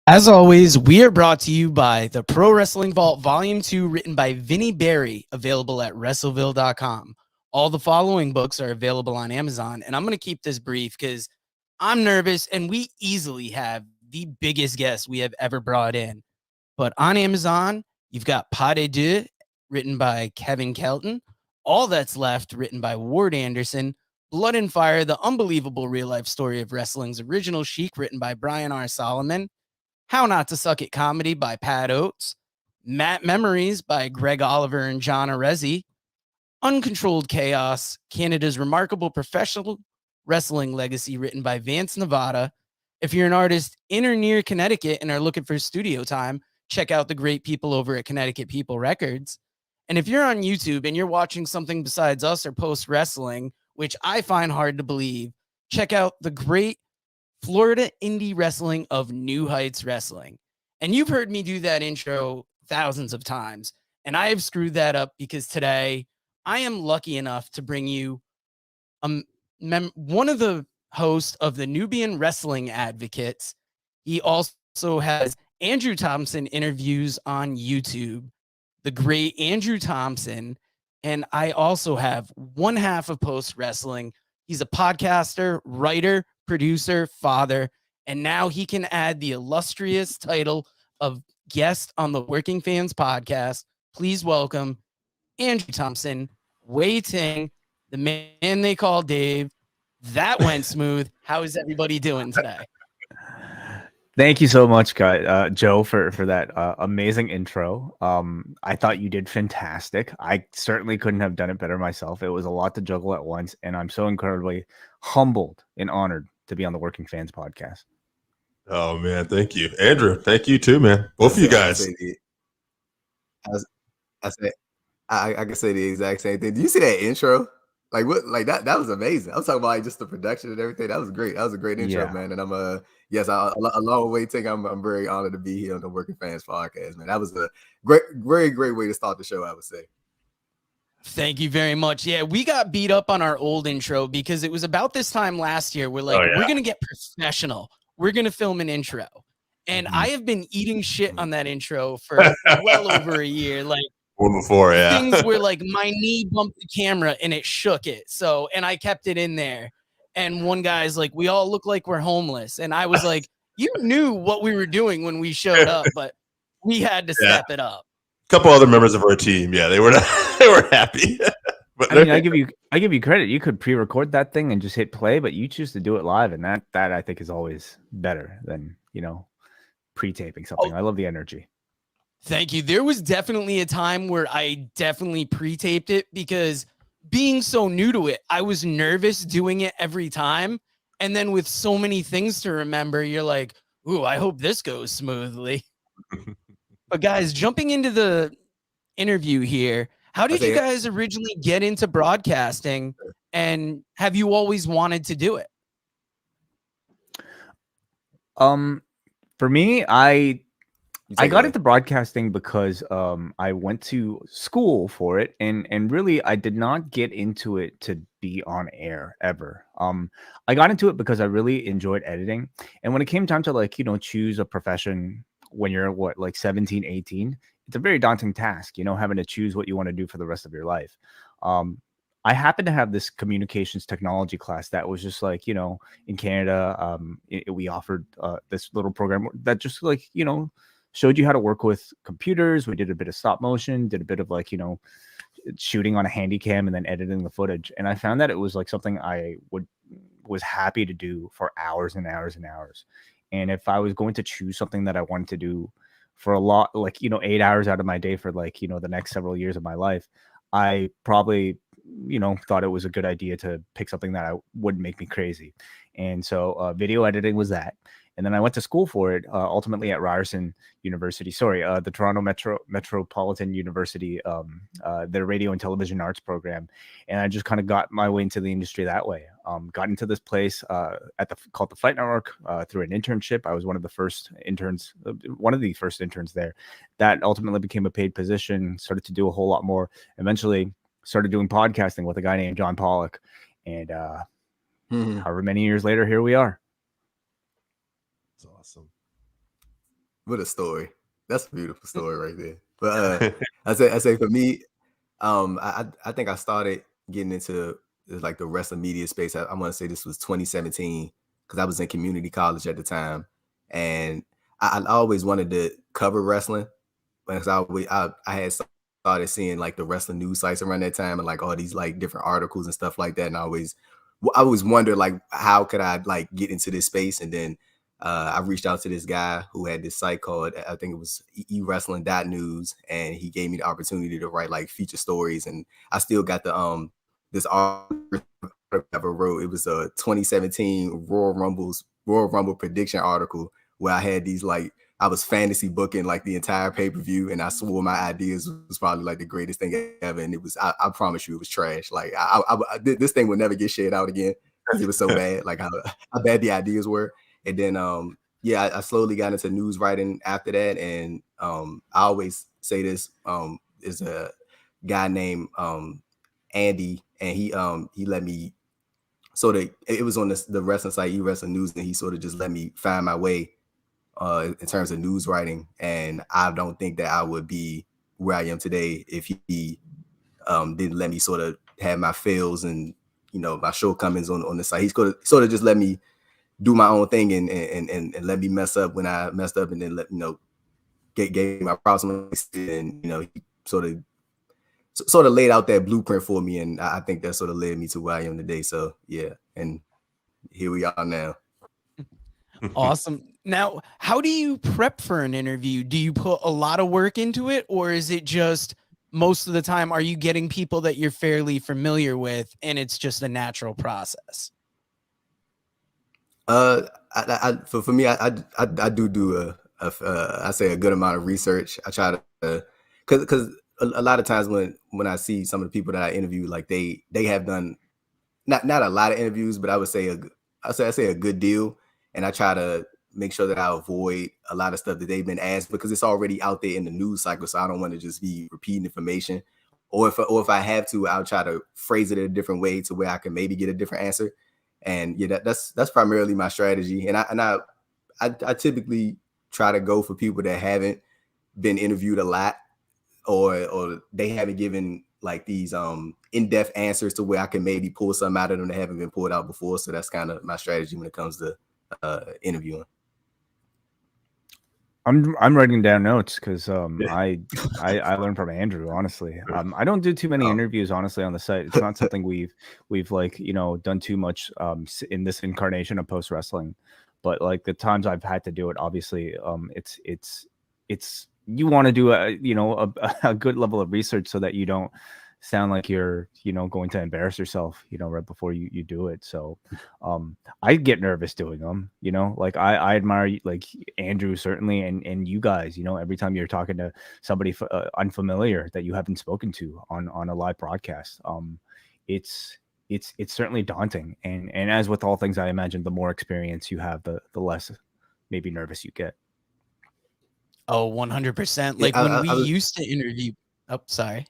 As always, we are brought to you by the Pro Wrestling Vault Volume 2, written by Vinnie Berry, available at WrestleVille.com. All the following books are available on Amazon, and I'm going to keep this brief because I'm nervous, and we easily have the biggest guest we have ever brought in. But on Amazon, you've got Pas de Deux, written by Kevin Kelton, All That's Left, written by Ward Anderson, Blood and Fire, the unbelievable real-life story of wrestling's original Sheik, written by Brian R. Solomon, How Not to Suck It Comedy by Pat Oates, Matt Memories by Greg Oliver and John Arezzi, Uncontrolled Chaos, Canada's Remarkable Professional Wrestling Legacy, written by Vance Nevada. If you're an artist in or near Connecticut and are looking for studio time, check out the great people over at Connecticut People Records. And if you're on YouTube and you're watching something besides us or post wrestling, which I find hard to believe, check out the great Florida indie wrestling of New Heights Wrestling. And you've heard me do that intro thousands of times, and I have screwed that up because today I am lucky enough to bring you one of the hosts of the Nubian Wrestling Advocates. He also has Andrew Thompson interviews on YouTube, the great Andrew Thompson. And I also have one half of Post Wrestling. He's a podcaster, writer, producer, father, and now he can add the illustrious title of guest on the Working Fans podcast. Please welcome Andrew Thompson, Wai Ting, the man they call Dave. That went smooth. How is everybody doing today? Thank you so much, Joe, for that amazing intro. I thought you did fantastic. I certainly couldn't have done it better myself. It was a lot to juggle at once, and I'm so incredibly humbled and honored to be on the Working Fans podcast. Oh man, thank you, Andrew. Thank you too, man. Both of you guys. I can say the exact same thing. Do you see that intro? Like what? Like that was amazing. I was talking about like just the production and everything. That was great. That was a great intro, man. And I'm along with Wai Ting, I'm very honored to be here on the Working Fans podcast, man. That was a very great way to start the show, I would say. Thank you very much. Yeah, we got beat up on our old intro because it was about this time last year. We're like, we're going to get professional. We're going to film an intro. And I have been eating shit on that intro for well over a year. Like, before, yeah. Things where like my knee bumped the camera and it shook it. So, and I kept it in there. And one guy's like, we all look like we're homeless. And I was like, you knew what we were doing when we showed up, but we had to step it up. A couple other members of our team, they were happy. But I mean, I give you credit. You could pre-record that thing and just hit play, but you choose to do it live, and that I think is always better than pre-taping something. I love the energy. Thank you. There was definitely a time where I definitely pre-taped it because being so new to it, I was nervous doing it every time. And then with so many things to remember, you're like, ooh, I hope this goes smoothly. But guys, jumping into the interview here, how did you guys originally get into broadcasting, and have you always wanted to do it? For me, I got into broadcasting because I went to school for it, and really I did not get into it to be on air ever. I got into it because I really enjoyed editing, and when it came time to choose a profession when you're 17, 18, it's a very daunting task, having to choose what you want to do for the rest of your life. I happened to have this communications technology class that was just in Canada, we offered this little program that just showed you how to work with computers. We did a bit of stop motion, did a bit of shooting on a handy cam and then editing the footage. And I found that it was something I was happy to do for hours and hours and hours. And if I was going to choose something that I wanted to do for a lot, 8 hours out of my day for the next several years of my life, I probably, thought it was a good idea to pick something that wouldn't make me crazy. And so video editing was that. And then I went to school for it, ultimately at Ryerson University. The Toronto Metropolitan University, their radio and television arts program. And I just kind of got my way into the industry that way. Got into this place called the Fight Network through an internship. I was one of the first interns there. That ultimately became a paid position, started to do a whole lot more. Eventually started doing podcasting with a guy named John Pollock. And however many years later, here we are. That's awesome. What a story. That's a beautiful story right there. But I say for me, I think I started getting into like the wrestling media space. I want to say this was 2017 because I was in community college at the time, and I always wanted to cover wrestling because I had started seeing like the wrestling news sites around that time and like all these like different articles and stuff like that, and I always wondered like how could I like get into this space, and then I reached out to this guy who had this site called, I think it was ewrestling.news, and he gave me the opportunity to write like feature stories, and I still got the this article I ever wrote. It was a 2017 Royal Rumble prediction article where I had these like I was fantasy booking like the entire pay-per-view, and I swore my ideas was probably like the greatest thing ever, and it was I promise you it was trash. Like this thing would never get shared out again because it was so bad, like how bad the ideas were. And then, I slowly got into news writing after that. And I always say this is a guy named Andy, and he let me sort of. It was on the wrestling site, eWrestling News, and he sort of just let me find my way in terms of news writing. And I don't think that I would be where I am today if he didn't let me sort of have my fails and my shortcomings on the site. He's sort of just let me do my own thing and let me mess up when I messed up, and then gave my props, and he sort of laid out that blueprint for me, and I think that sort of led me to where I am today. So yeah, and here we are now. Awesome. Now, how do you prep for an interview? Do you put a lot of work into it, or is it just most of the time are you getting people that you're fairly familiar with and it's just a natural process? For me, I do I say a good amount of research. I try to because a lot of times when I see some of the people that I interview, like they have done not a lot of interviews, but I would say a good deal, and I try to make sure that I avoid a lot of stuff that they've been asked because it's already out there in the news cycle. So I don't want to just be repeating information, or if I have to, I'll try to phrase it in a different way to where I can maybe get a different answer. And yeah, that's primarily my strategy. And I typically try to go for people that haven't been interviewed a lot, or they haven't given like these in-depth answers to where I can maybe pull something out of them that haven't been pulled out before. So that's kind of my strategy when it comes to interviewing. I'm writing down notes because I learned from Andrew, honestly. I don't do too many interviews, honestly, on the site. It's not something we've like done too much in this incarnation of post wrestling, but like the times I've had to do it, obviously, it's you want to do a good level of research so that you don't sound like you're going to embarrass yourself right before you do it. So I get nervous doing them, like I admire like Andrew certainly, and you guys, every time you're talking to somebody unfamiliar that you haven't spoken to on a live broadcast, it's certainly daunting, and as with all things, I imagine the more experience you have, the less maybe nervous you get. Oh, 100%. Like when we used to interview. Oh, sorry.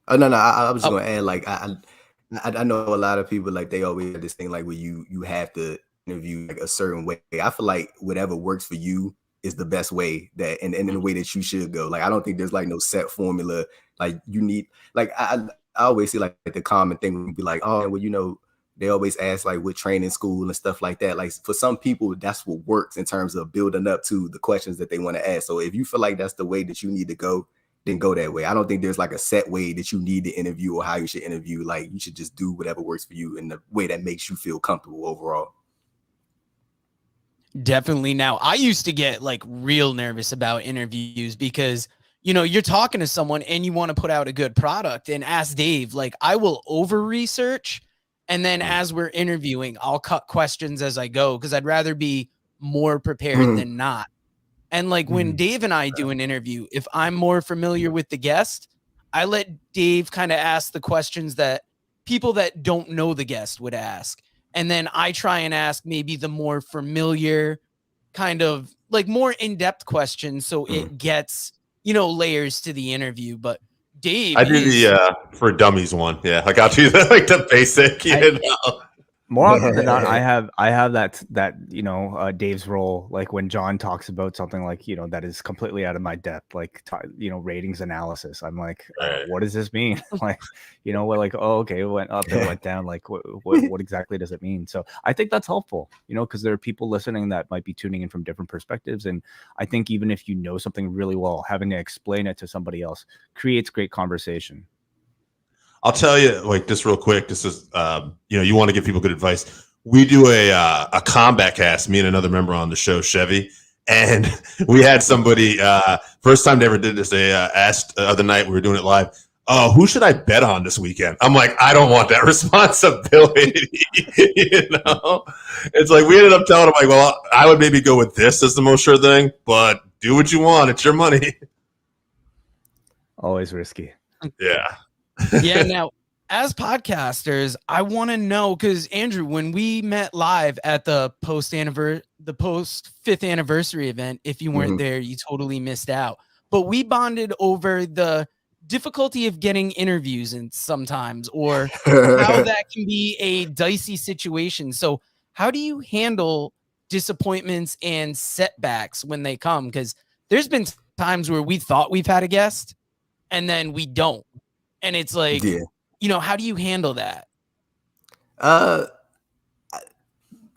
Oh no, I was just gonna add, like I know a lot of people, like they always have this thing like where you have to interview like a certain way. I feel like whatever works for you is the best way and in the way that you should go. Like I don't think there's like no set formula. Like you need, like I always see like the common thing would be like, oh well, they always ask like what training school and stuff like that. Like for some people, that's what works in terms of building up to the questions that they want to ask. So if you feel like that's the way that you need to go, then go that way. I don't think there's like a set way that you need to interview or how you should interview. Like you should just do whatever works for you in the way that makes you feel comfortable overall. Definitely. Now, I used to get like real nervous about interviews because, you're talking to someone and you want to put out a good product. And ask Dave, like I will over research. And then as we're interviewing, I'll cut questions as I go because I'd rather be more prepared than not. And like when Dave and I do an interview, if I'm more familiar with the guest, I let Dave kind of ask the questions that people that don't know the guest would ask. And then I try and ask maybe the more familiar kind of like more in-depth questions. So it gets, layers to the interview. But Dave, I do the for dummies one. Yeah, I got you the basic, more often than not, I have that Dave's role, like when John talks about something like that is completely out of my depth, like ratings analysis. I'm like, what does this mean? Like, we're like, oh, okay, it went up, it went down. Like, what exactly does it mean? So I think that's helpful, because there are people listening that might be tuning in from different perspectives, and I think even if you know something really well, having to explain it to somebody else creates great conversation. I'll tell you, like, just real quick. This is, you want to give people good advice. We do a combat cast, me and another member on the show, Chevy, and we had somebody first time they ever did this. They asked the other night, we were doing it live. Oh, who should I bet on this weekend? I'm like, I don't want that responsibility. It's like we ended up telling them, like, well, I would maybe go with this as the most sure thing, but do what you want. It's your money. Always risky. Yeah. Yeah. Now, as podcasters, I want to know, because Andrew, when we met live at the post 5th anniversary event, if you weren't there, you totally missed out. But we bonded over the difficulty of getting interviews, and sometimes, or how that can be a dicey situation. So, how do you handle disappointments and setbacks when they come? Because there's been times where we thought we've had a guest, and then we don't. And it's like, how do you handle that?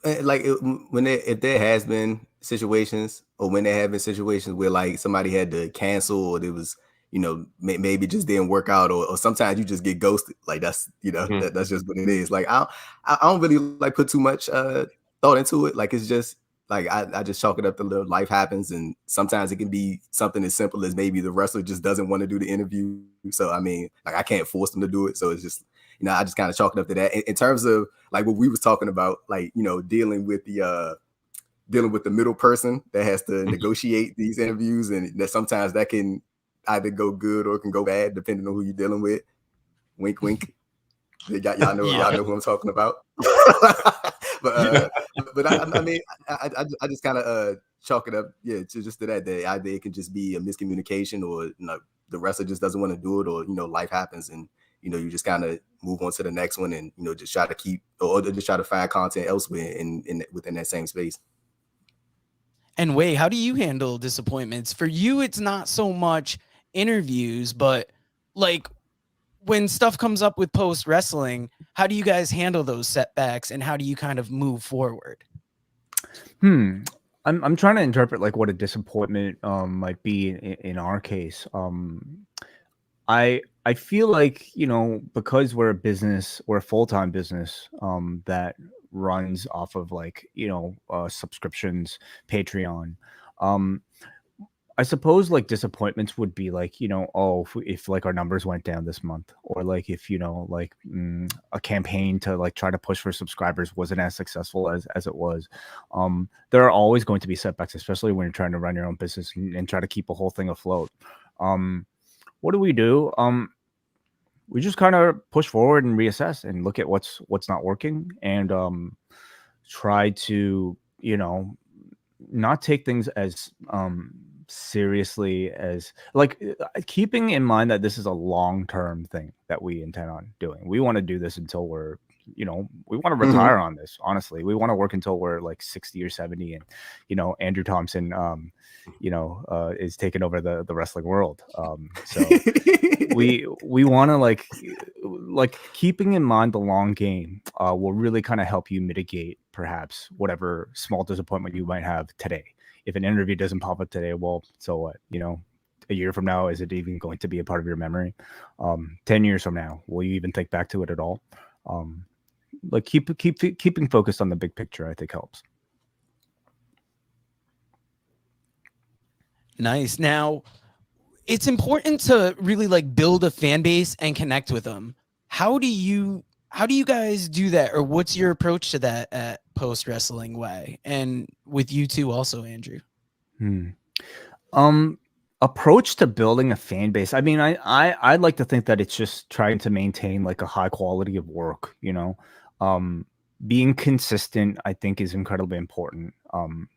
If there has been situations, or when there have been situations where like somebody had to cancel, or there was, maybe just didn't work out, or sometimes you just get ghosted. Like that's, that's just what it is. Like I don't really like put too much thought into it. Like it's just like I just chalk it up to life happens, and sometimes it can be something as simple as maybe the wrestler just doesn't want to do the interview. So I mean, like I can't force them to do it. So it's just, I just kind of chalk it up to that. In terms of like what we was talking about, like dealing with the middle person that has to negotiate these interviews, and that sometimes that can either go good or it can go bad depending on who you're dealing with. Wink, wink. Y'all know who I'm talking about. but I mean, I just kind of chalk it up, to that either it can just be a miscommunication, or the wrestler just doesn't want to do it, or life happens, and you just kind of move on to the next one, and just try to keep, or just try to find content elsewhere within that same space. And Wai, how do you handle disappointments? For you, it's not so much interviews, but like when stuff comes up with post wrestling, how do you guys handle those setbacks, and how do you kind of move forward? I'm trying to interpret like what a disappointment might be in our case. I feel like, because we're a full-time business that runs off of like, subscriptions, Patreon. I suppose like disappointments would be like, if like our numbers went down this month, or like if, a campaign to like try to push for subscribers wasn't as successful as it was. There are always going to be setbacks, especially when you're trying to run your own business and try to keep a whole thing afloat. What do? We just kind of push forward and reassess and look at what's not working, and try to, not take things as seriously as like keeping in mind that this is a long-term thing that we intend on doing. We want to do this until we're, we want to retire on this. Honestly, we want to work until we're like 60 or 70, and Andrew Thompson is taking over the wrestling world. So we want to like keeping in mind the long game will really kind of help you mitigate perhaps whatever small disappointment you might have today. If an interview doesn't pop up today, well, so what? A year from now, is it even going to be a part of your memory? 10 years from now, will you even think back to it at all? Like keeping focused on the big picture, I think helps. Nice. Now, it's important to really like build a fan base and connect with them. How do you guys do that, or what's your approach to that at Post Wrestling Wai, and with you too also, Andrew? Approach to building a fan base. I mean, I'd like to think that it's just trying to maintain like a high quality of work, being consistent, I think, is incredibly important. And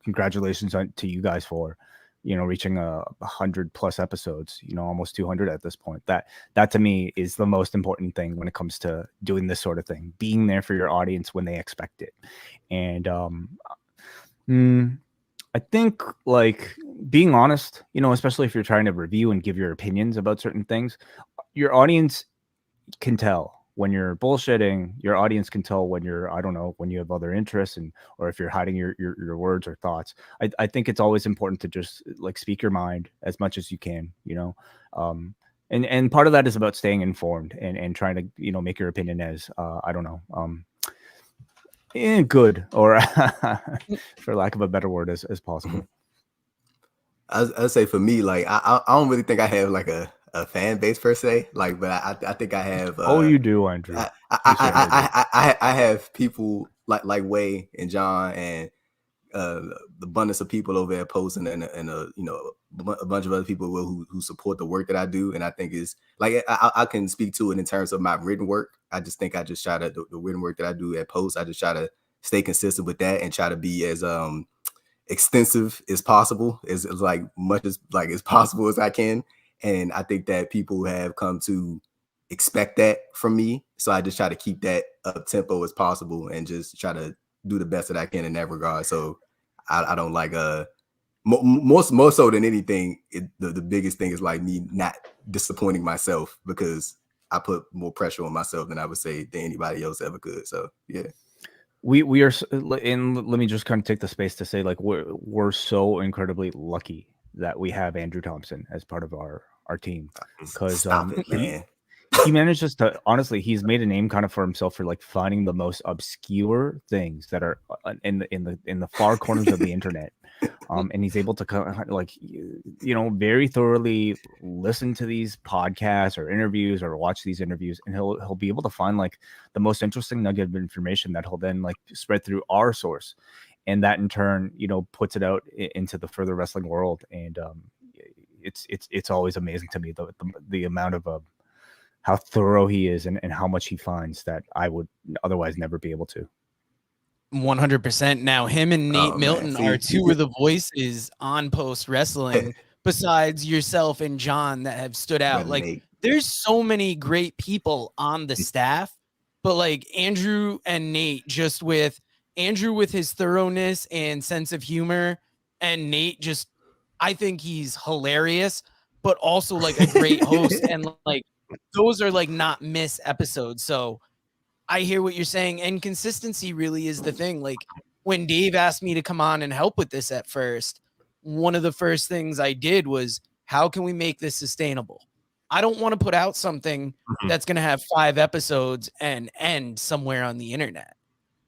congratulations to you guys for reaching 100+ episodes, almost 200 at this point. That to me is the most important thing when it comes to doing this sort of thing, being there for your audience when they expect it. And I think like being honest, especially if you're trying to review and give your opinions about certain things, your audience can tell when you're bullshitting. Your audience can tell when you're, I don't know, when you have other interests, or if you're hiding your words or thoughts. I think it's always important to just like speak your mind as much as you can, and part of that is about staying informed and trying to, make your opinion as, I don't know, good, or for lack of a better word, as possible. I'd say for me, like I don't really think I have like a fan base per se, like, but I think I have. You do, Andrew. I have people like Wai and John and the abundance of people over at Post and a bunch of other people who support the work that I do, and I think is like I can speak to it in terms of my written work. I just think I just try to the written work that I do at Post. I just try to stay consistent with that and try to be as extensive as possible, as like much as like as possible as I can. And I think that people have come to expect that from me. So I just try to keep that up tempo as possible and just try to do the best that I can in that regard. So I don't like more so than anything, the biggest thing is like me not disappointing myself, because I put more pressure on myself than I would say than anybody else ever could. So yeah. We are, and let me just kind of take the space to say, like, we're so incredibly lucky that we have Andrew Thompson as part of our team, because he manages to, honestly, he's made a name kind of for himself for like finding the most obscure things that are in the far corners of the internet, and he's able to kind of like very thoroughly listen to these podcasts or interviews or watch these interviews, and he'll be able to find like the most interesting nugget of information that he'll then like spread through our source, and that in turn puts it out into the further wrestling world. And it's always amazing to me the amount of how thorough he is and how much he finds that I would otherwise never be able to. 100%. Now him and Nate Milton are two of the voices on Post Wrestling besides yourself and John that have stood out. Like Nate. There's so many great people on the staff, but like Andrew and Nate, just with Andrew with his thoroughness and sense of humor, and Nate just, I think he's hilarious, but also like a great host. And like those are like not miss episodes. So I hear what you're saying, and consistency really is the thing. Like when Dave asked me to come on and help with this at first, one of the first things I did was, how can we make this sustainable? I don't want to put out something that's going to have 5 episodes and end somewhere on the internet.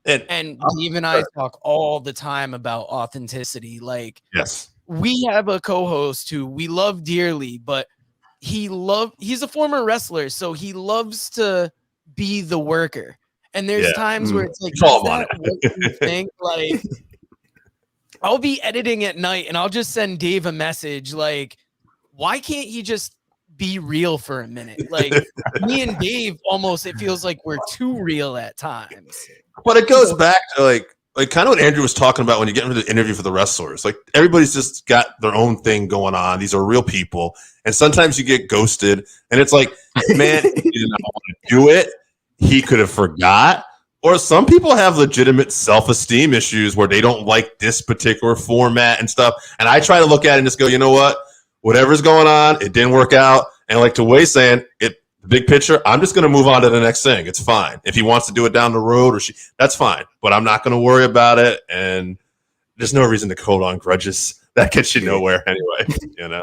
And Dave and I talk all the time about authenticity. Like, yes, we have a co-host who we love dearly, but he's a former wrestler, so he loves to be the worker. And there's times where it's like, is that what you think? Like, I'll be editing at night and I'll just send Dave a message like, why can't he just be real for a minute? Like me and Dave, almost, it feels like we're too real at times. But it goes back to like kind of what Andrew was talking about when you get into the interview for the wrestlers. Like everybody's just got their own thing going on. These are real people. And sometimes you get ghosted and it's like, man, he did not want to do it. He could have forgot. Or some people have legitimate self-esteem issues where they don't like this particular format and stuff. And I try to look at it and just go, you know what? Whatever's going on, it didn't work out. And like to Wai saying, the big picture, I'm just going to move on to the next thing. It's fine. If he wants to do it down the road, that's fine. But I'm not going to worry about it. And there's no reason to hold on grudges. That gets you nowhere anyway.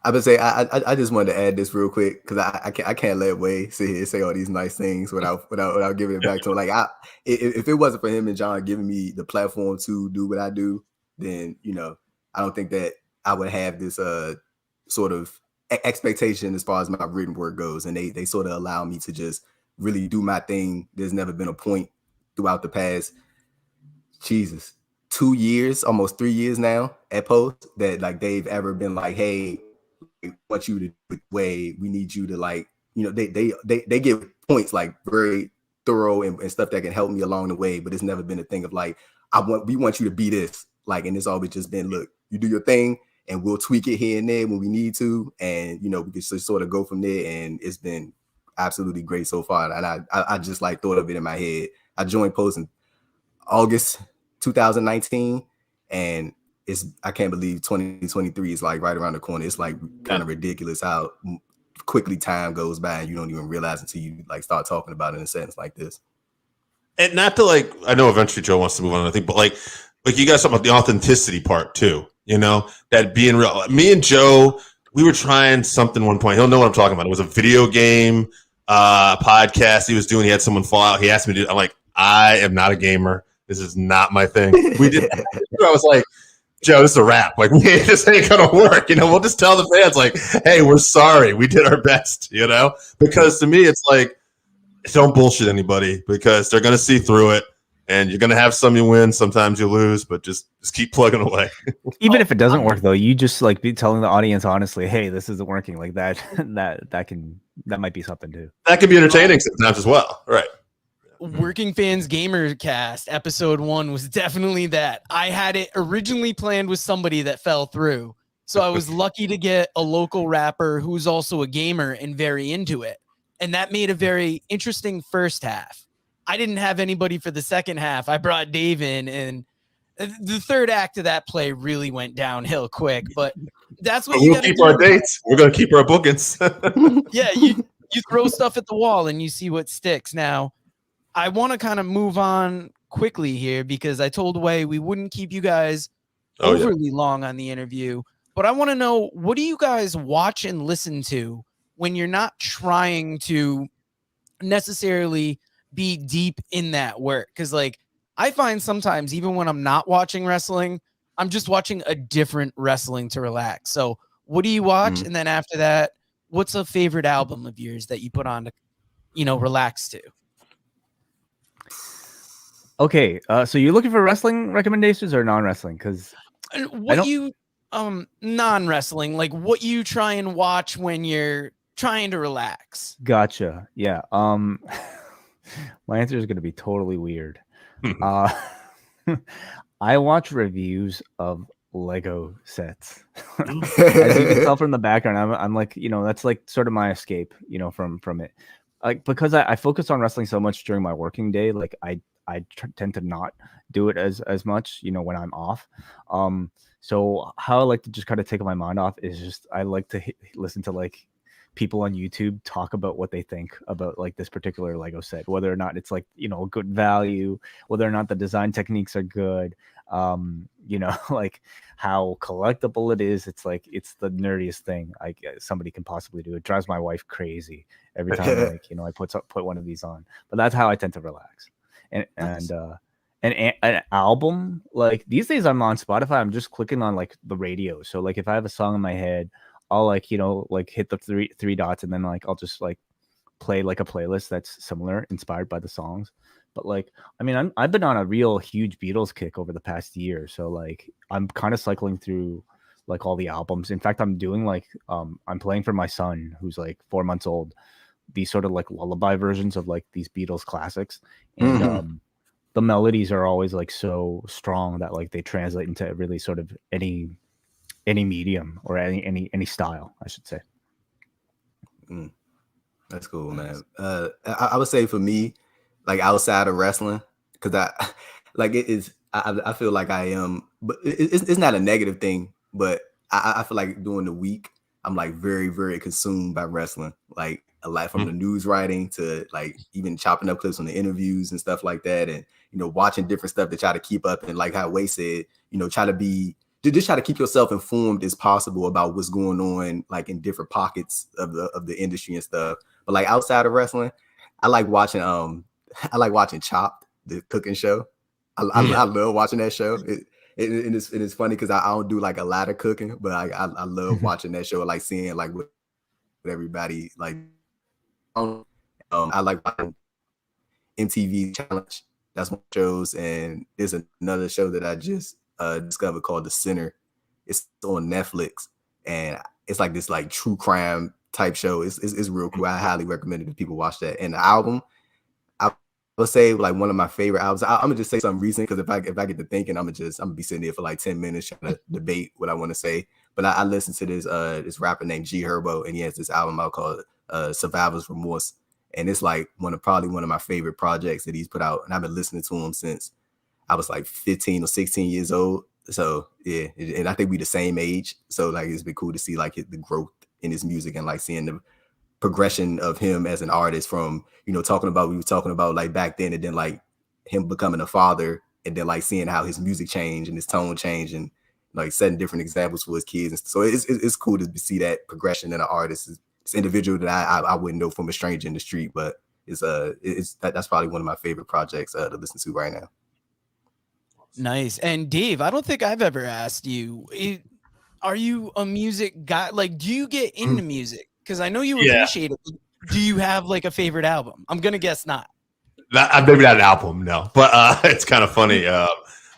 I would say I just wanted to add this real quick because I can't let Wai sit here and say all these nice things without giving it back to him. Like if it wasn't for him and John giving me the platform to do what I do, then I don't think that I would have this sort of expectation as far as my written work goes. And they sort of allow me to just really do my thing. There's never been a point throughout the past 2 years, almost 3 years now at Post that like they've ever been like, hey, we want you to do Wai. We need you to like, they give points like very thorough and stuff that can help me along the way. But it's never been a thing of like, we want you to be this. Like, and it's always just been, look, you do your thing and we'll tweak it here and there when we need to, and we can just sort of go from there. And it's been absolutely great so far. And I just like thought of it in my head. I joined Post in August 2019, and I can't believe 2023 is like right around the corner. It's like kind of ridiculous how quickly time goes by and you don't even realize until you like start talking about it in a sentence like this. And not to like, I know eventually Joe wants to move on, I think, but like you guys talking about the authenticity part too, that being real. Me and Joe, we were trying something one point. He'll know what I'm talking about. It was a video game podcast he was doing. He had someone fall out. He asked me to do. I'm like, I am not a gamer. This is not my thing. We did. I was like, Joe, this is a wrap. Like, this ain't gonna work. We'll just tell the fans, like, hey, we're sorry. We did our best. Because to me, it's like, don't bullshit anybody because they're gonna see through it, and you're gonna have some you win, sometimes you lose, but just keep plugging away. Even if it doesn't work, though, you just like be telling the audience honestly, hey, this isn't working. Like that might be something too. That can be entertaining sometimes as well, right? Working Fans Gamer Cast episode 1 was definitely that. I had it originally planned with somebody that fell through. So I was lucky to get a local rapper who's also a gamer and very into it. And that made a very interesting first half. I didn't have anybody for the second half. I brought Dave in, and the third act of that play really went downhill quick. But that's what we'll keep our dates. We're going to keep our bookings. Yeah, you throw stuff at the wall and you see what sticks. Now, I want to kind of move on quickly here because I told Wai we wouldn't keep you guys overly long on the interview, but I want to know, what do you guys watch and listen to when you're not trying to necessarily be deep in that work? Because like I find sometimes even when I'm not watching wrestling, I'm just watching a different wrestling to relax. So what do you watch? And then after that, what's a favorite album of yours that you put on to, relax to? Okay, so you're looking for wrestling recommendations or non-wrestling? Because non-wrestling, like what you try and watch when you're trying to relax. Gotcha. Yeah. My answer is going to be totally weird. I watch reviews of Lego sets. As you can tell from the background, I'm like, that's like sort of my escape, from it. Like because I focus on wrestling so much during my working day, like I tend to not do it as much, when I'm off. So how I like to just kind of take my mind off is just I like to listen to like people on YouTube talk about what they think about like this particular Lego set, whether or not it's like good value, whether or not the design techniques are good, like how collectible it is. It's like it's the nerdiest thing somebody can possibly do. It drives my wife crazy every time I put one of these on. But that's how I tend to relax. And an album, like these days I'm on Spotify, I'm just clicking on like the radio. So like if I have a song in my head, I'll like hit the three dots, and then like I'll just like play like a playlist that's similar, inspired by the songs. But like I've been on a real huge Beatles kick over the past year, so like I'm kind of cycling through like all the albums. In fact, I'm doing like I'm playing for my son who's like 4 months old, these sort of like lullaby versions of like these Beatles classics, and the melodies are always like so strong that like they translate into really sort of any medium or any style, I should say. That's cool, man. I would say for me, like outside of wrestling, because I feel like I am, but it's not a negative thing, but I feel like during the week I'm like very, very consumed by wrestling, like a lot from the news writing to like even chopping up clips from the interviews and stuff like that, and watching different stuff to try to keep up, and like how Wai said, try to keep yourself informed as possible about what's going on like in different pockets of the industry and stuff. But like outside of wrestling, I like watching Chopped, the cooking show. I love watching that show. It's funny because I don't do like a lot of cooking, but I love watching that show, like seeing like what everybody like. I like watching MTV Challenge. That's one of the shows, and there's another show that I just discovered called The Sinner. It's on Netflix, and it's like this like true crime type show. It's real cool. I highly recommend it if people watch that. And the album, I would say like one of my favorite albums. I'm gonna just say something recent because if I get to thinking, I'm gonna be sitting there for like 10 minutes trying to debate what I want to say. But I listened to this rapper named G Herbo, and he has this album out called Survivor's Remorse, and it's like probably one of my favorite projects that he's put out. And I've been listening to him since I was like 15 or 16 years old. So yeah, and I think we the same age. So like it's been cool to see like the growth in his music and like seeing the progression of him as an artist from, we were talking about like back then, and then like him becoming a father, and then like seeing how his music changed and his tone changed, and like setting different examples for his kids. And so it's cool to see that progression in an artist. It's individual that I wouldn't know from a stranger in the street, but that's probably one of my favorite projects to listen to right now. Nice. And Dave, I don't think I've ever asked you, are you a music guy? Like, do you get into music? Because I know you appreciate it. Do you have like a favorite album? I'm gonna guess not. Maybe not an album, no. But it's kind of funny.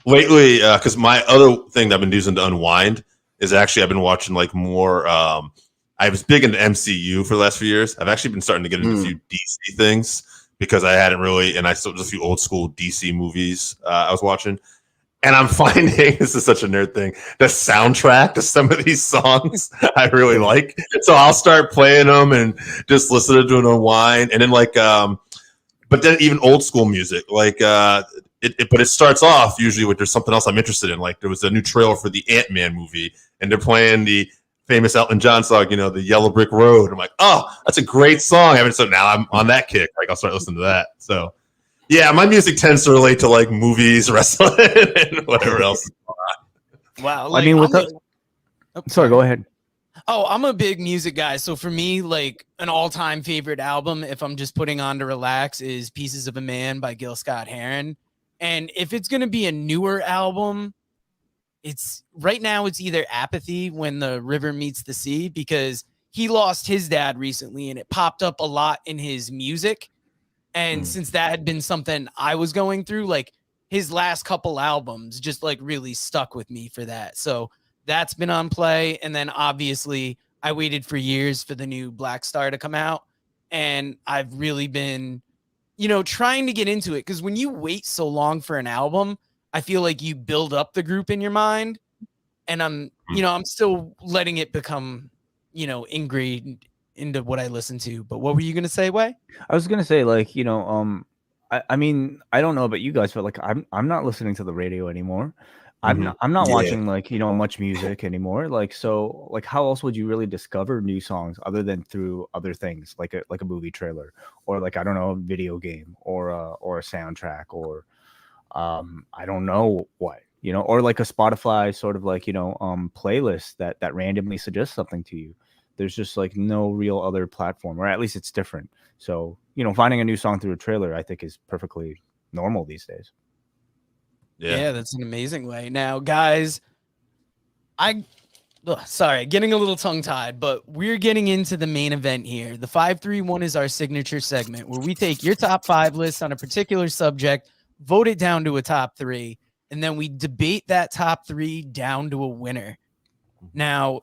Lately, because my other thing that I've been using to unwind is actually I've been watching like more. I was big into MCU for the last few years. I've actually been starting to get into a few DC things because I hadn't really, and I still just a few old school DC movies I was watching. And I'm finding, this is such a nerd thing, the soundtrack to some of these songs I really like. So I'll start playing them and just listen to an unwind. And then like, but then even old school music, like, but it starts off usually with there's something else I'm interested in. Like there was a new trailer for the Ant-Man movie and they're playing the famous Elton John song, the Yellow Brick Road. I'm like, oh, that's a great song. So now I'm on that kick. Like I'll start listening to that. So yeah, my music tends to relate to like movies, wrestling, and whatever else. Wow. Like, I mean, sorry, go ahead. Oh, I'm a big music guy. So for me, like an all-time favorite album, if I'm just putting on to relax, is Pieces of a Man by Gil Scott-Heron. And if it's going to be a newer album, right now it's either Apathy, When the River Meets the Sea, because he lost his dad recently and it popped up a lot in his music. And since that had been something I was going through, like his last couple albums just like really stuck with me for that. So that's been on play. And then obviously I waited for years for the new Black Star to come out. And I've really been, trying to get into it. Because when you wait so long for an album, I feel like you build up the group in your mind. And I'm still letting it become, ingrained into what I listen to. But what were you gonna say, Wai? I was gonna say, like, I mean, I don't know about you guys, but like I'm not listening to the radio anymore. I'm not watching like, much music anymore. Like, so like how else would you really discover new songs other than through other things like a movie trailer or like, I don't know, a video game or a soundtrack or I don't know what, or like a Spotify sort of like, playlist that randomly suggests something to you. There's just like no real other platform, or at least it's different. So, finding a new song through a trailer, I think is perfectly normal these days. Yeah, that's an amazing way. Now, guys, sorry, getting a little tongue-tied, but we're getting into the main event here. The 5-3-1 is our signature segment where we take your top 5 list on a particular subject, vote it down to a top 3, and then we debate that top 3 down to a winner. Now,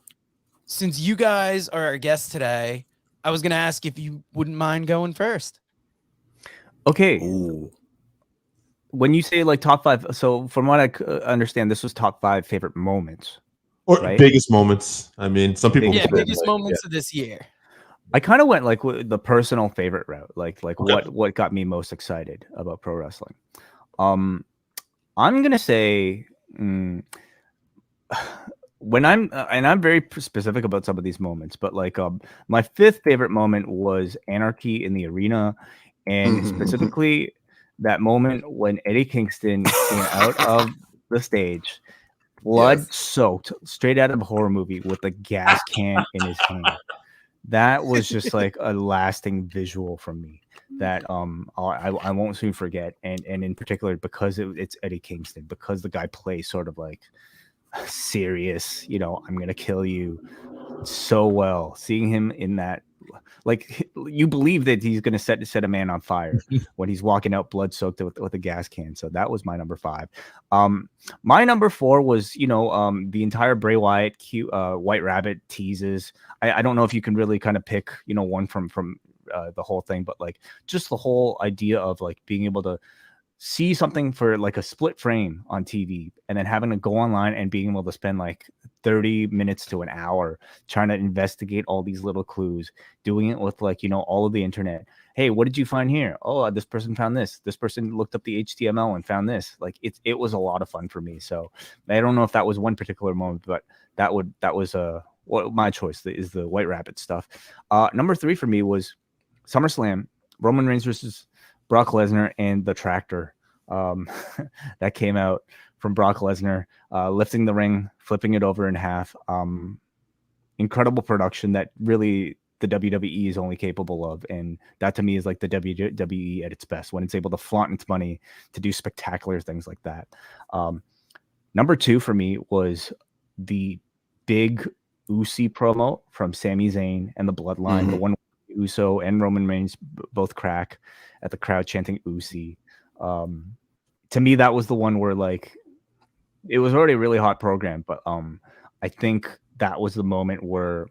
since you guys are our guests today, I was going to ask if you wouldn't mind going first. Okay. Ooh. When you say like top 5, so from what I understand, this was top 5 favorite moments. Or right? Biggest moments. I mean, some people. Biggest moments of this year. I kind of went like with the personal favorite route, like what got me most excited about pro wrestling. I'm going to say... when I'm very specific about some of these moments, but like my 5th favorite moment was Anarchy in the Arena, and specifically that moment when Eddie Kingston came out of the stage, blood soaked, straight out of a horror movie with a gas can in his hand. That was just like a lasting visual from me that I won't soon forget, and in particular because it's Eddie Kingston, because the guy plays sort of like serious, I'm gonna kill you so well. Seeing him in that, like, you believe that he's gonna set a man on fire when he's walking out blood soaked with a gas can. So that was my number 5. My number 4 was the entire Bray Wyatt White Rabbit teases. I don't know if you can really kind of pick one from the whole thing, but like just the whole idea of like being able to see something for like a split frame on TV and then having to go online and being able to spend like 30 minutes to an hour trying to investigate all these little clues, doing it with like, you know, all of the internet. Hey, what did you find here? Oh, this person found this. This person looked up the HTML and found this. Like it was a lot of fun for me. So I don't know if that was one particular moment, but that was my choice is the White Rabbit stuff. Number 3 for me was SummerSlam, Roman Reigns versus Brock Lesnar and the tractor that came out from Brock Lesnar, lifting the ring, flipping it over in half. Incredible production that really the WWE is only capable of. And that to me is like the WWE at its best, when it's able to flaunt its money to do spectacular things like that. Number 2 for me was the big Uzi promo from Sami Zayn and the Bloodline, the one Uso and Roman Reigns both crack at the crowd chanting Uzi. To me, that was the one where like it was already a really hot program, but I think that was the moment where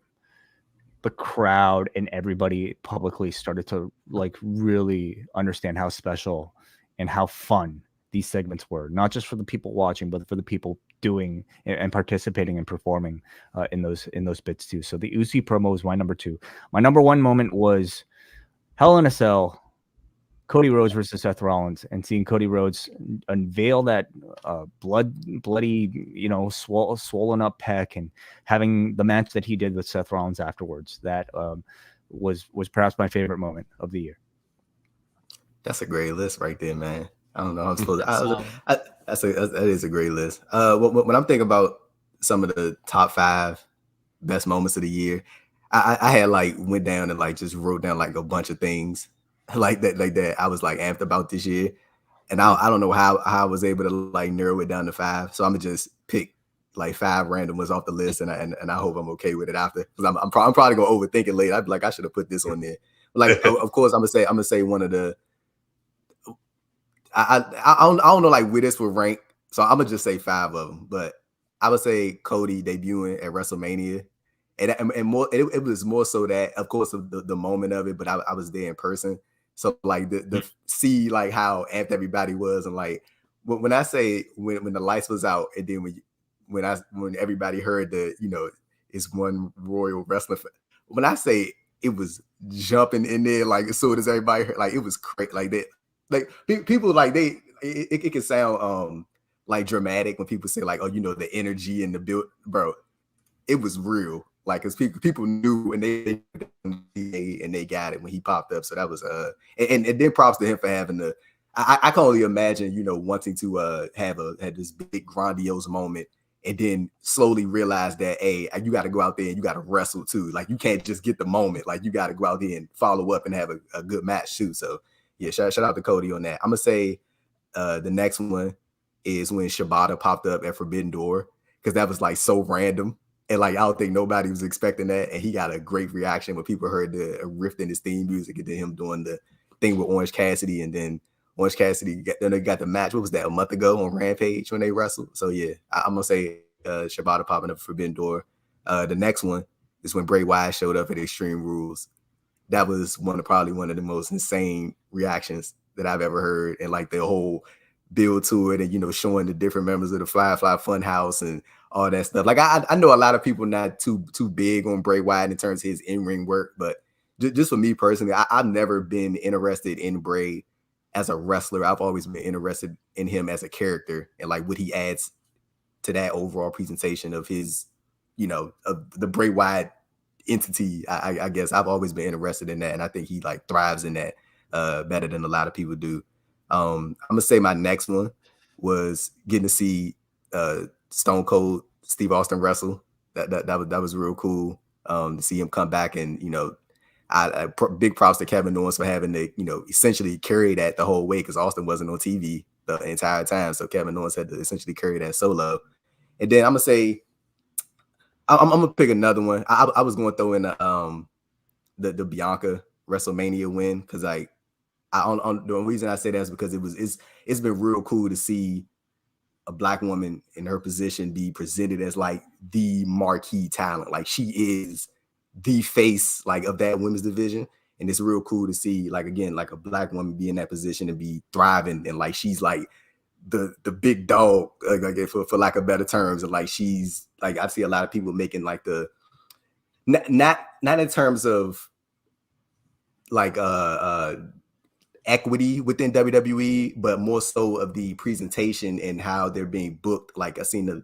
the crowd and everybody publicly started to like really understand how special and how fun these segments were, not just for the people watching, but for the people doing and participating and performing in those bits too. So the Uzi promo was my number 2. My number 1 moment was Hell in a Cell, Cody Rhodes versus Seth Rollins, and seeing Cody Rhodes unveil that bloody, you know, swollen up pec, and having the match that he did with Seth Rollins afterwards. That was perhaps my favorite moment of the year. That's a great list right there, man. I don't know how I'm supposed to. That is a great list. When I'm thinking about some of the top 5 best moments of the year, I had like went down and like just wrote down like a bunch of things like that I was like amped about this year, and I don't know how I was able to like narrow it down to 5. So I'm gonna just pick like 5 random ones off the list, and I hope I'm okay with it after, because I'm probably gonna overthink it later. I'd be like, I should have put this on there. Like of course I'm gonna say one of the. I don't know like where this would rank, so I'm gonna just say 5 of them. But I would say Cody debuting at WrestleMania, and more. It was more so that, of course, the moment of it, but I was there in person, so like the see like how amped everybody was, and like when I say when the lights was out, and then when everybody heard the, you know, it's one Royal Wrestling. When I say it was jumping in there, like as soon as everybody heard, like it was crazy, like that. Like people like it can sound like dramatic when people say like, oh, you know, the energy and the build, bro. It was real, like, because people knew, and they got it when he popped up. So that was and then props to him for having the. I can only imagine, you know, wanting to have this big grandiose moment, and then slowly realize that, hey, you got to go out there and you got to wrestle too. Like you can't just get the moment. Like you got to go out there and follow up and have a good match too. So. Yeah, shout out to Cody on that. I'm gonna say the next one is when Shibata popped up at Forbidden Door, because that was like so random, and like I don't think nobody was expecting that, and he got a great reaction when people heard the riff in his theme music, and then him doing the thing with Orange Cassidy, and then Orange Cassidy got the match. What was that, a month ago on Rampage when they wrestled? So yeah, I'm gonna say Shibata popping up at Forbidden Door. The next one is when Bray Wyatt showed up at Extreme Rules. That was probably one of the most insane reactions that I've ever heard, and like the whole build to it, and you know, showing the different members of the Firefly Funhouse and all that stuff. Like I know a lot of people not too big on Bray Wyatt in terms of his in-ring work, but just for me personally, I've never been interested in Bray as a wrestler. I've always been interested in him as a character, and like what he adds to that overall presentation of his, you know, of the Bray Wyatt entity. I guess I've always been interested in that, and I think he like thrives in that better than a lot of people do. I'm gonna say my next one was getting to see Stone Cold Steve Austin wrestle. That was real cool to see him come back, and you know, big props to Kevin Owens for having to, you know, essentially carry that the whole way, because Austin wasn't on TV the entire time, so Kevin Owens had to essentially carry that solo. And then I'm gonna say, I'm gonna pick another one. I was going to throw in the Bianca WrestleMania win, because like the reason I say that is because it's been real cool to see a Black woman in her position be presented as like the marquee talent. Like she is the face like of that women's division, And it's real cool to see, like, again, like a black woman be in that position and be thriving, and like she's like the big dog, like for lack of better terms, and like she's like, I see a lot of people making like the not in terms of like equity within WWE, but more so of the presentation and how they're being booked. Like I seen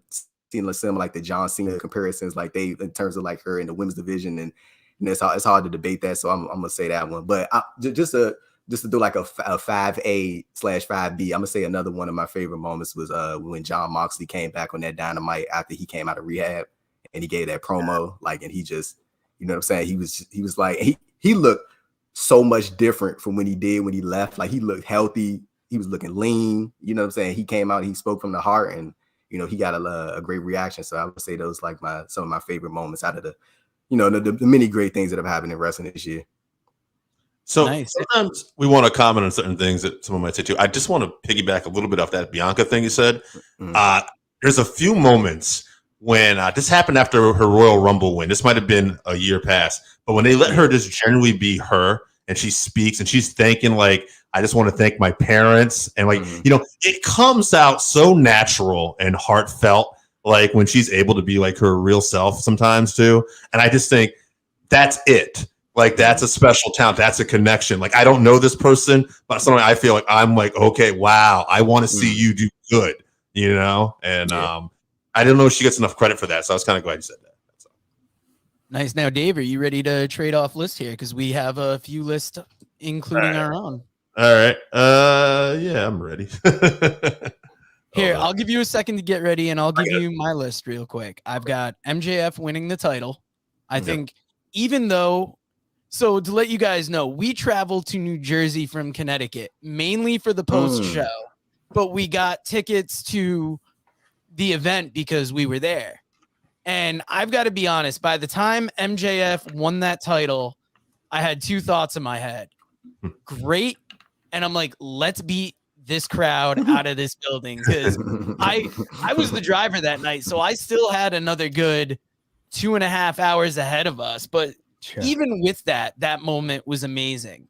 some like the John Cena comparisons, like they in terms of like her in the women's division, and it's hard to debate that. So I'm gonna say that one. But just to do like a 5A/5B, I'm gonna say another one of my favorite moments was when Jon Moxley came back on that Dynamite after he came out of rehab, and he gave that promo, like, and he just, you know what I'm saying, he was like, he looked so much different from when he left. Like, he looked healthy, he was looking lean, you know what I'm saying. He came out, he spoke from the heart, and you know, he got a great reaction. So I would say those like some of my favorite moments out of the, you know, the many great things that have happened in wrestling this year. So nice. Sometimes we want to comment on certain things that someone might say too. I just want to piggyback a little bit off that Bianca thing you said. There's a few moments when this happened after her Royal Rumble win. This might have been a year past, but when they let her just generally be her, and she speaks and she's thanking, like, I just want to thank my parents, and like, you know, it comes out so natural and heartfelt, like when she's able to be like her real self sometimes too. And I just think that's it. Like, that's a special talent. That's a connection. Like, I don't know this person, but sometimes I feel like I'm like, okay, wow, I want to see you do good, you know? And I don't know if she gets enough credit for that. So I was kind of glad you said that. Nice. Now, Dave, are you ready to trade off list here? Because we have a few lists, including our own. All right. Yeah, I'm ready. Here, I'll give you a second to get ready, and I'll give you my list real quick. I've got MJF winning the title. I think even though, so to let you guys know, we traveled to New Jersey from Connecticut, mainly for the post show, but we got tickets to the event because we were there. And I've got to be honest, by the time MJF won that title, I had two thoughts in my head. Great. And I'm like, let's beat this crowd out of this building, because I was the driver that night, so I still had another good 2.5 hours ahead of us. But even with that moment was amazing.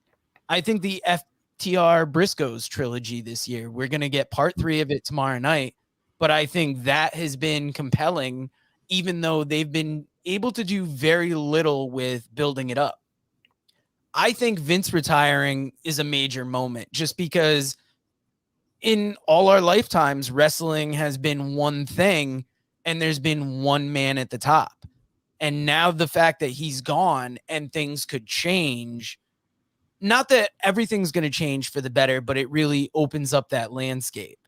I think the FTR Briscoes trilogy this year, we're going to get part 3 of it tomorrow night, but I think that has been compelling, even though they've been able to do very little with building it up. I think Vince retiring is a major moment, just because in all our lifetimes, wrestling has been one thing and there's been one man at the top. And now the fact that he's gone and things could change, not that everything's going to change for the better, but it really opens up that landscape.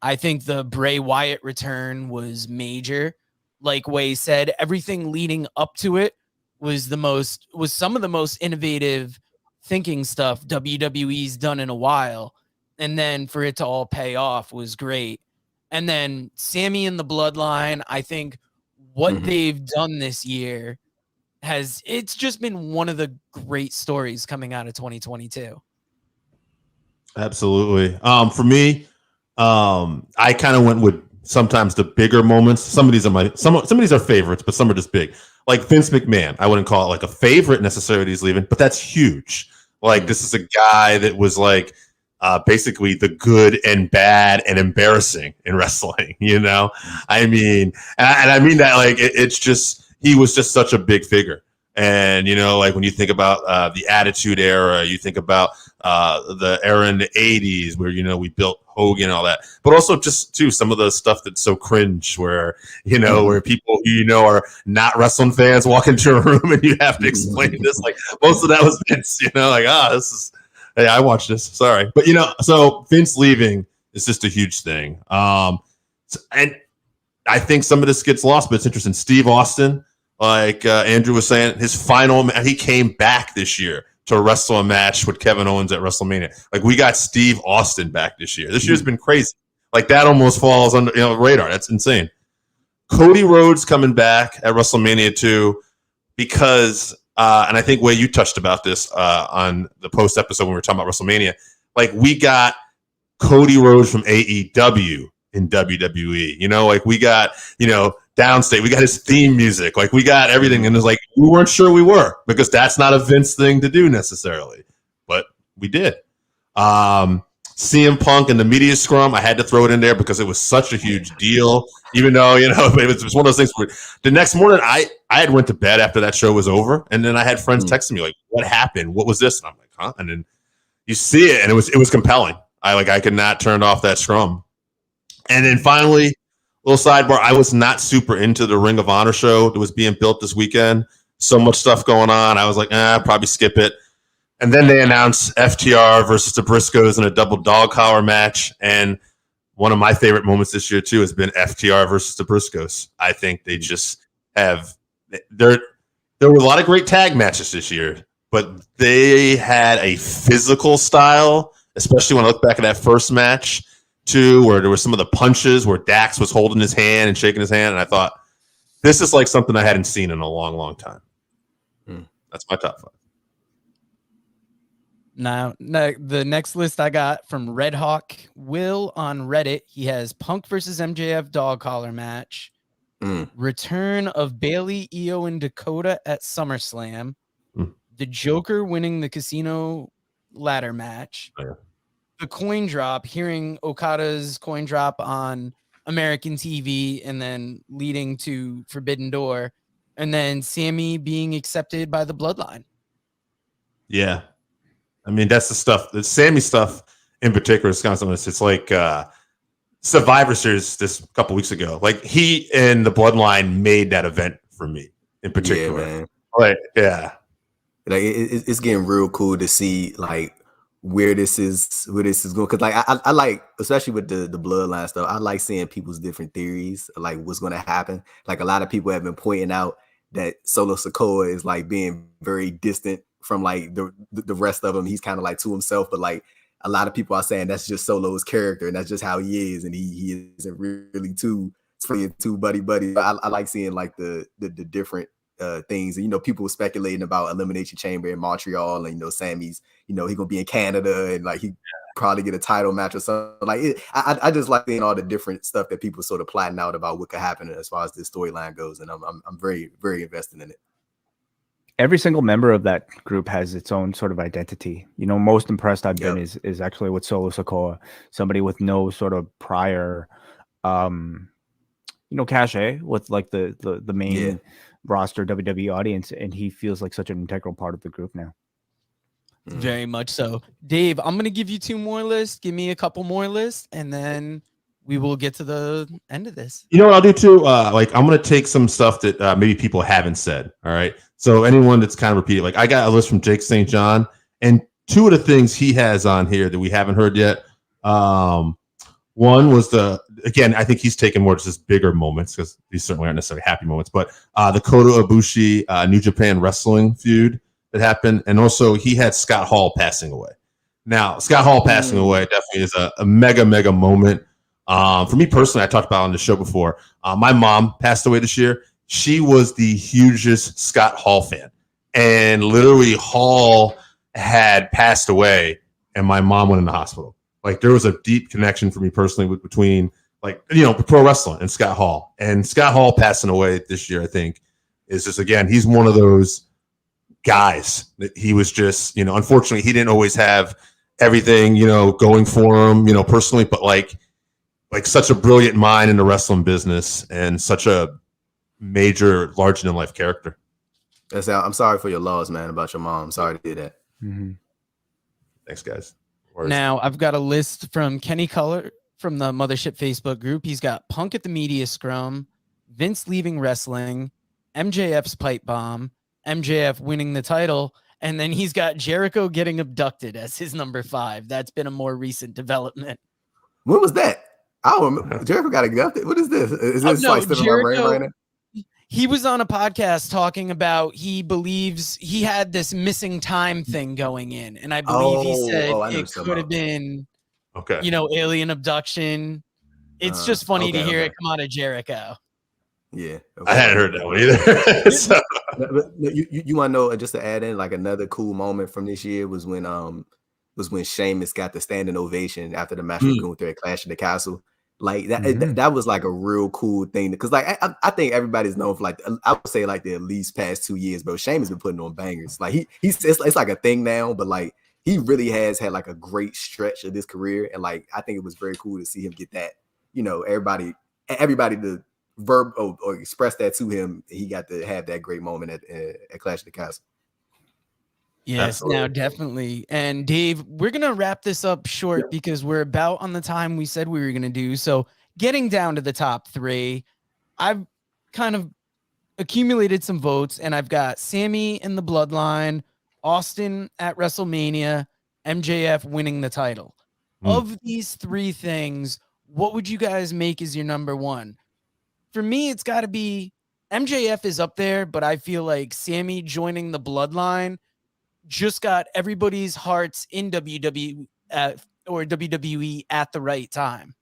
I think the Bray Wyatt return was major. Like Wai said, everything leading up to it was some of the most innovative thinking stuff WWE's done in a while. And then for it to all pay off was great. And then Sammy and the Bloodline, I think what they've done this year it's just been one of the great stories coming out of 2022. Absolutely. For me, I kind of went with sometimes the bigger moments. Some of these are favorites, but some are just big. Like Vince McMahon, I wouldn't call it like a favorite necessarily he's leaving, but that's huge. Like, this is a guy that was like basically the good and bad and embarrassing in wrestling, you know? I mean, and I mean that like it's just, he was just such a big figure. And, you know, like when you think about the Attitude Era, you think about the era in the 80s where, you know, we built Hogan and all that, but also just too some of the stuff that's so cringe where, you know, where people, you know, are not wrestling fans walk into a room and you have to explain this. Like, most of that was Vince, you know, like, this is, hey, I watched this, sorry. But, you know, so Vince leaving is just a huge thing. And I think some of this gets lost, but it's interesting. Steve Austin, like Andrew was saying, his final, he came back this year to wrestle a match with Kevin Owens at WrestleMania. Like, we got Steve Austin back this year. This year's been crazy. Like, that almost falls under, you know, radar. That's insane. Cody Rhodes coming back at WrestleMania 2 because, and I think Wai, you touched about this on the post episode when we were talking about WrestleMania. Like, we got Cody Rhodes from AEW in WWE. You know, like we got, you know, downstate. We got his theme music. Like, we got everything. And it's like, we weren't sure we were, because that's not a Vince thing to do necessarily. But we did. CM Punk and the media scrum, I had to throw it in there because it was such a huge deal. Even though, it was one of those things where the next morning I had went to bed after that show was over. And then I had friends texting me like, what happened? What was this? And I'm like, huh? And then you see it, and it was compelling. I could not turn off that scrum. And then finally, little sidebar, I was not super into the Ring of Honor show that was being built this weekend. So much stuff going on. I was like, probably skip it. And then they announced FTR versus the Briscoes in a double dog collar match. And one of my favorite moments this year, too, has been FTR versus the Briscoes. I think they just have – there were a lot of great tag matches this year, but they had a physical style, especially when I look back at that first match, too, where there were some of the punches where Dax was holding his hand and shaking his hand. And I thought, this is like something I hadn't seen in a long, long time. That's my top 5. Now, the next list I got from Red Hawk Will on Reddit. He has Punk versus MJF dog collar match, return of Bailey, Io, and Dakota at SummerSlam, the Joker winning the Casino ladder match, the coin drop, hearing Okada's coin drop on American TV, and then leading to Forbidden Door, and then Sammy being accepted by the Bloodline. Yeah. I mean, that's the stuff. The Sammy stuff in particular is kind of something. It's like Survivor Series this couple weeks ago. Like, he and the Bloodline made that event for me in particular. Yeah, man. Like, yeah. Like, it's getting real cool to see like where this is going. Because like I like, especially with the Bloodline stuff, I like seeing people's different theories of, like, what's going to happen. Like, a lot of people have been pointing out that Solo Sikoa is like being very distant from like the rest of them. He's kind of like to himself, but like a lot of people are saying that's just Solo's character and that's just how he is, and he isn't really too buddy. I like seeing like the different things. And, people speculating about Elimination Chamber in Montreal, and Sammy's he gonna be in Canada, and like he probably get a title match or something. Like I just like seeing all the different stuff that people sort of plotting out about what could happen as far as this storyline goes, and I'm very, very invested in it. Every single member of that group has its own sort of identity. Most impressed I've been is actually with Solo Sikoa, somebody with no sort of prior, cachet with like the main roster WWE audience, and he feels like such an integral part of the group now. Very much so. Dave, I'm going to give you 2 more lists. Give me a couple more lists, and then we will get to the end of this. You know what I'll do too? Like, I'm going to take some stuff that maybe people haven't said. All right. So anyone that's kind of repeated, like, I got a list from Jake St. John, and 2 of the things he has on here that we haven't heard yet. One was again, I think he's taken more just bigger moments, because these certainly aren't necessarily happy moments, but the Kota Ibushi New Japan Wrestling feud that happened. And also he had Scott Hall passing away. Now, Scott Hall passing away definitely is a mega, mega moment. For me personally, I talked about on the show before, my mom passed away this year. She was the hugest Scott Hall fan, and literally Hall had passed away and my mom went in the hospital. Like, there was a deep connection for me personally between like, pro wrestling and Scott Hall. And Scott Hall passing away this year, I think, is just, again, he's one of those guys that he was just, unfortunately he didn't always have everything, going for him, personally, but like such a brilliant mind in the wrestling business and such a major, larger than life character. I'm sorry for your loss, man, about your mom. I'm sorry to hear that. Thanks, guys. Now, I've got a list from Kenny Color from the Mothership Facebook group. He's got Punk at the media scrum, Vince leaving wrestling, MJF's pipe bomb, MJF winning the title, and then he's got Jericho getting abducted as his number 5. That's been a more recent development. When was that? I don't remember. Jericho got abducted. What is this? Is this like still in my brain right now? He was on a podcast talking about he believes he had this missing time thing going in, and I believe he said it could have been, alien abduction. It's just funny to hear it come out of Jericho. Yeah, I hadn't heard that one either. So. You want to know, just to add in, like, another cool moment from this year was when Sheamus got the standing ovation after the match was going through at Clash of the Castle. Like that was like a real cool thing because like I think everybody's known for like I would say like the at least past 2 years, bro. Shane has been putting on bangers. Like it's like a thing now, but like he really has had like a great stretch of this career, and like I think it was very cool to see him get that. You know, everybody to verb or express that to him. He got to have that great moment at Clash of the Castle. Yes, now definitely. And Dave, we're going to wrap this up short because we're about on the time we said we were going to do. So getting down to the top 3, I've kind of accumulated some votes, and I've got Sammy in the Bloodline, Austin at WrestleMania, MJF winning the title. Of these 3 things, what would you guys make as your number 1? For me, it's got to be MJF is up there, but I feel like Sammy joining the Bloodline just got everybody's hearts in WWE or WWE at the right time.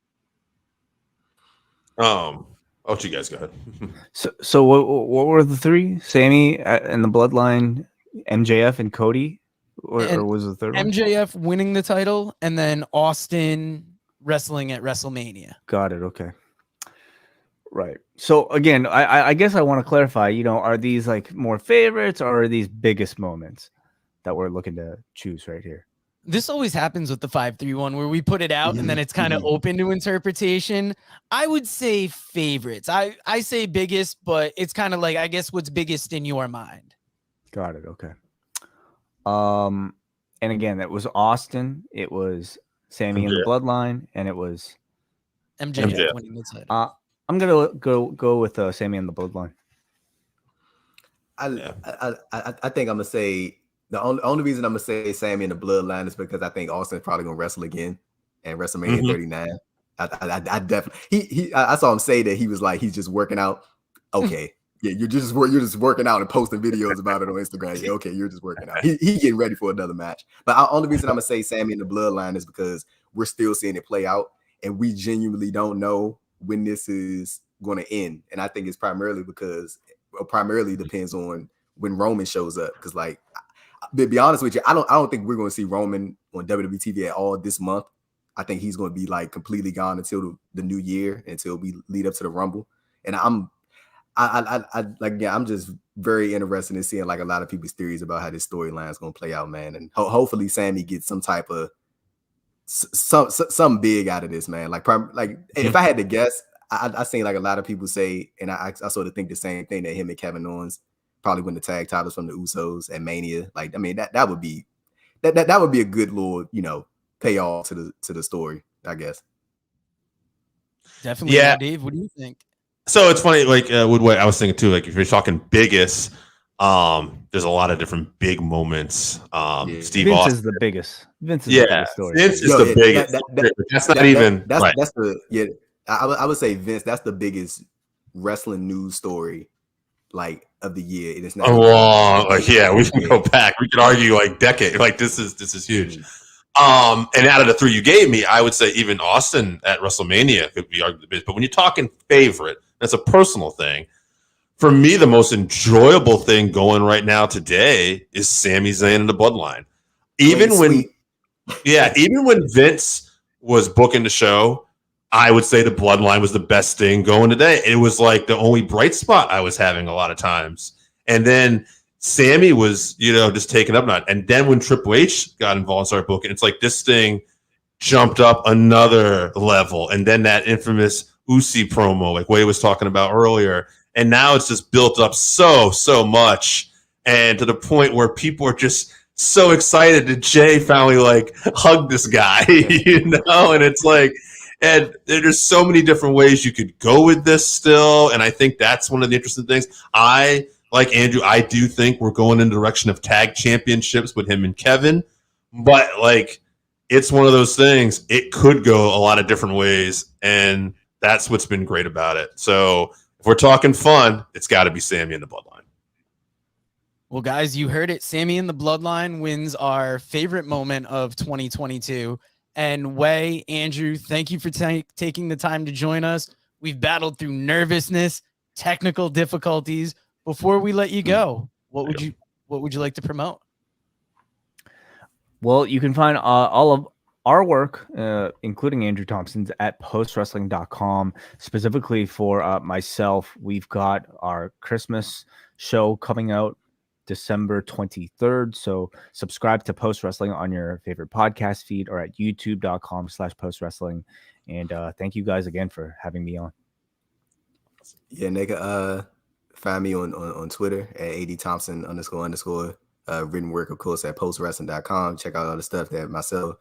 Oh, you guys go ahead. So what were the 3? Sammy and the Bloodline, MJF and Cody, or was the third one? MJF winning the title, and then Austin wrestling at WrestleMania. Got it. Okay. Right. So again, I guess I want to clarify. You know, are these like more favorites, or are these biggest moments that we're looking to choose right here? This always happens with the 5-3-1 where we put it out and then it's kind of open to interpretation. I would say favorites. I say biggest, but it's kind of like, I guess, what's biggest in your mind. Got it. Okay. And again, it was Austin, it was Sammy and the Bloodline, and it was MJF winning the title. I'm gonna go with Sammy and the Bloodline. I think I'm gonna say the only reason I'm gonna say Sammy and the Bloodline is because I think Austin's probably gonna wrestle again at WrestleMania 39. I definitely I saw him say that he was like he's just working out. Okay, yeah, you're just working out and posting videos about it on Instagram. Yeah, okay, you're just working out. He getting ready for another match. But the only reason I'm gonna say Sammy and the Bloodline is because we're still seeing it play out, and we genuinely don't know when this is going to end. And I think it's primarily depends on when Roman shows up. Because like, to be honest with you, I don't think we're going to see Roman on WWE TV at all this month. I think he's going to be like completely gone until the new year, until we lead up to the Rumble. And I'm just very interested in seeing like a lot of people's theories about how this storyline is going to play out, man. And hopefully Sammy gets some type of some big out of this, man. Like if I had to guess, I seen like a lot of people say, and I sort of think the same thing, that him and Kevin Owens probably win the tag titles from the Usos at Mania. Like, I mean, that would be that would be a good little, payoff to the story, I guess. Definitely. Yeah, Dave, what do you think? So it's funny, like Woodway, I was thinking too, like if you're talking biggest, there's a lot of different big moments. Steve Vince Austin is the biggest. Vince is the biggest story. Vince is the biggest. That's not even. That's the I would say Vince. That's the biggest wrestling news story, like, of the year. It is not we can go back. We could argue like decade. Like this is huge. And out of the 3 you gave me, I would say even Austin at WrestleMania could be argued the biggest. But when you're talking favorite, that's a personal thing. For me, the most enjoyable thing going right now today is Sami Zayn and the Bloodline. Even when Vince was booking the show, I would say the Bloodline was the best thing going today. It was like the only bright spot I was having a lot of times. And then Sammy was, just taking up nut. And then when Triple H got involved and started booking, it's like this thing jumped up another level. And then that infamous Usi promo, like Wai was talking about earlier. And now it's just built up so much. And to the point where people are just so excited that Jay finally like hugged this guy, and it's like, and there's so many different ways you could go with this still. And I think that's one of the interesting things. Like Andrew, I do think we're going in the direction of tag championships with him and Kevin, but like, it's one of those things. It could go a lot of different ways. And that's what's been great about it. So if we're talking fun, it's got to be Sammy and the Bloodline. Well, guys, you heard it. Sammy and the Bloodline wins our favorite moment of 2022. And Wai, Andrew, thank you for taking the time to join us. We've battled through nervousness, technical difficulties. Before we let you go, what would you like to promote? Well, you can find all our work, including Andrew Thompson's, at postwrestling.com. Specifically for myself, we've got our Christmas show coming out December 23rd. So subscribe to Post Wrestling on your favorite podcast feed or at youtube.com/postwrestling. And thank you guys again for having me on. Yeah, they can find me on Twitter at ADThompson__ written work, of course, at postwrestling.com. Check out all the stuff that myself,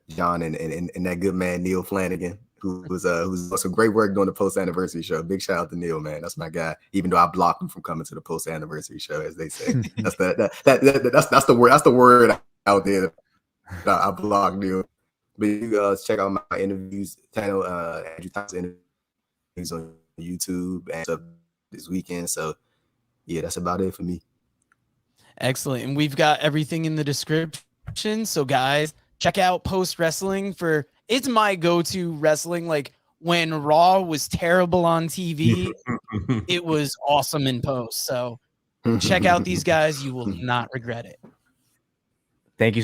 John, and that good man Neil Flanagan, who's done some great work doing the post anniversary show. Big shout out to Neil, man. That's my guy. Even though I blocked him from coming to the post anniversary show, as they say, that's the word. That's the word out there. I blocked Neil. But you guys check out my interviews channel, Andrew Thompson interviews on YouTube and stuff this weekend. So yeah, that's about it for me. Excellent. And we've got everything in the description. So guys, check out Post Wrestling for it's my go-to wrestling. Like when Raw was terrible on TV, it was awesome in post. So check out these guys. You will not regret it. Thank you so